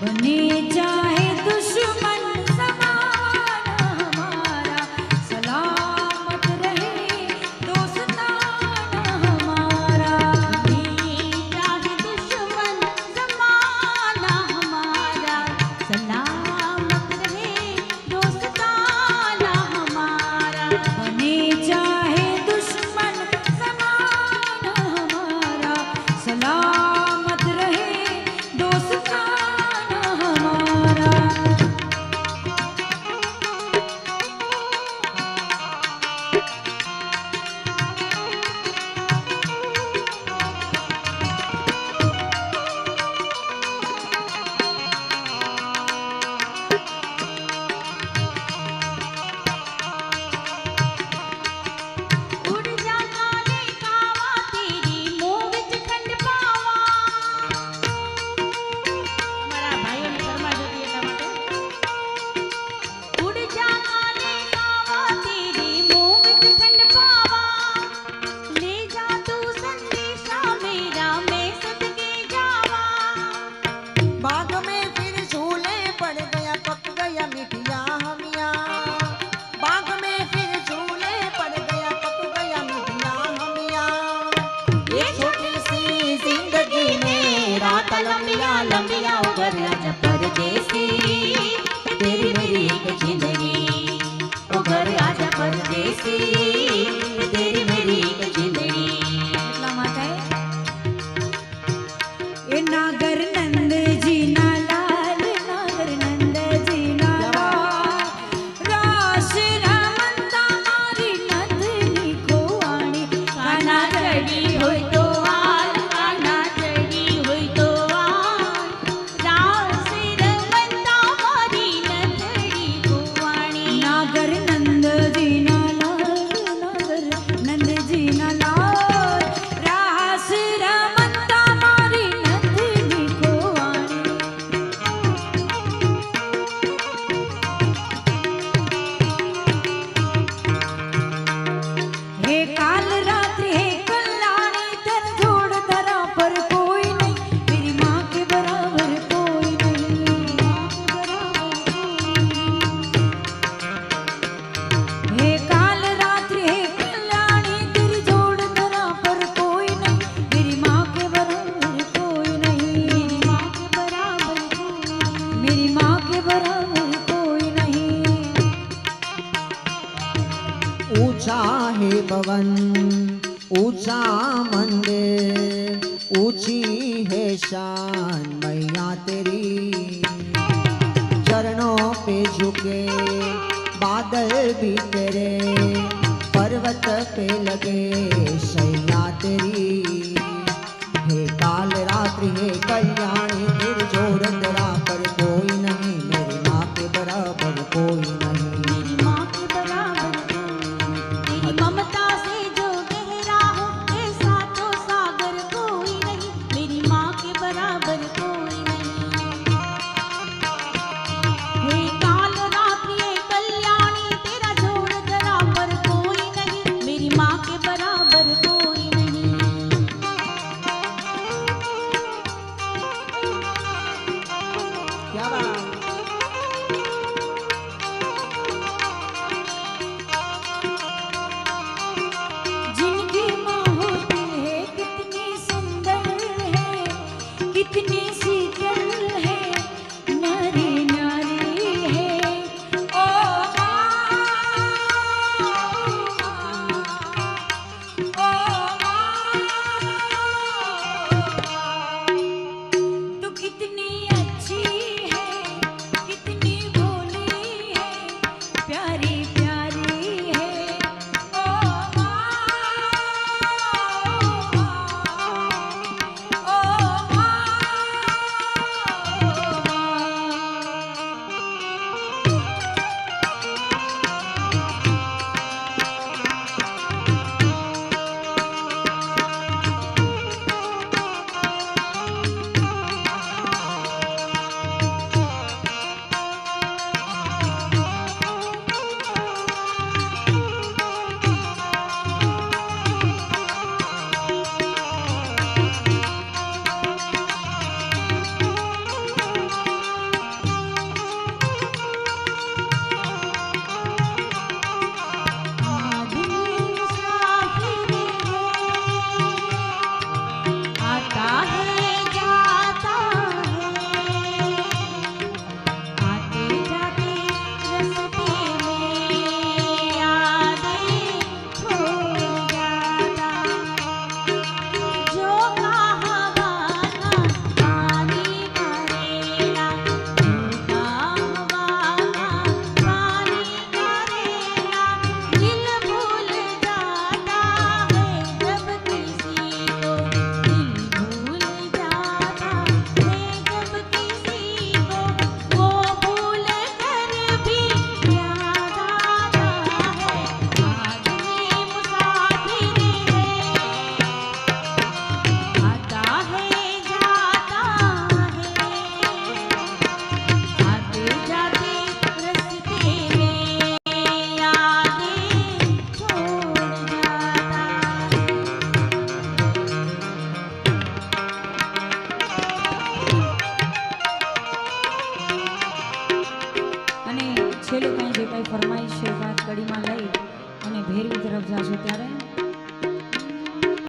बने चाहे दुश्मन ज़माना हमारा, सलामत रहे दोस्ताना हमारा। बने चाहे दुश्मन ज़माना हमारा, सलामत रहे दोस्ताना हमारा। बने चाहे दुश्मन ज़माना हमारा, सलामत रहे दोस्ताना हमारा। उड़ जा काले कावा तेरी मुँह विच खंड पावा। हमारा भाइयों ने फरमाइश होती है એટલા માટે। उड़ जा काले कावा तेरी मुँह विच खंड पावा। ले जा तू संदेशा मेरा मैं सदके जावा। बाग में फिर झूले पड़ गया, पक गया मिठिया हमिया। बाग में फिर झूले पड़ गया, पक गया मिठिया हमिया। ये छोटी सी जिंदगी में रात लंबिया लंबिया उभर आजा परदेसी, तेरी मेरी एक जिंदगी। उभर आजा परदेसी, तेरी मेरी एक जिंदगी। એટલા માટે એ નાગર નંદજી ના લાલ, નાગર નંદજી ના લાલ, રાસ રમતા મારી નંદની ખોવાણી, કાના ચડી હોય તો હાલ, કાના ચડી હોય તો હાલ, રાસ રમતા મારી નંદડી ગોવાણી। નાગર નંદજી ના લાલ, નાગર નંદજી ના લાલ, રાસ રમતા મારી નંદની ખોવાણી। हे काल रात्रि हे कल्याणी, तेर जोड़ धरा पर कोई नहीं, मेरी माँ के बराबर कोई नहीं। हे काल रात्रि हे कल्याणी, तेरी जोड़ धरा पर कोई नहीं, मेरी माँ के बराबर कोई नहीं। मेरी माँ के बराबर कोई मेरी माँ के बराबर कोई नहीं। ऊंचा है भवन, ऊंचा मंदिर, ऊंची है शान मैया तेरी। चरणों पे झुके बादल भी तेरे, पर्वत पे लगे शैया तेरी। हे काल रात्रि हे कल्याणी, तेरे जोड़ तेरा पर कोई नहीं, मेरी माँ के बराबर कोई नहीं। मेरी माँ के बराबर कोई। तेरी ममता से जो गहरा हो, ऐसा तो सागर कोई नहीं, मेरी माँ के बराबर कोई नहीं। हे काल रात्रि हे कल्याणी, तेरा जोड़ धरा पर कोई नहीं, मेरी माँ के बराबर कोई नहीं। क्या बात। जिनकी माँ होती है कितनी सुंदर है, कितनी शीतल है, नारी नारी है। ओ माँ, ओ माँ, तू कितनी अच्छी है, कितनी भोली है, प्यारी प्यारी है। ओ माँ, ओ माँ, અને છેલ્લે કાંઈ જે કાંઈ ફરમાઈશ છે વાત કડીમાં લઈ અને ભેરવી તરફ જાશો ત્યારે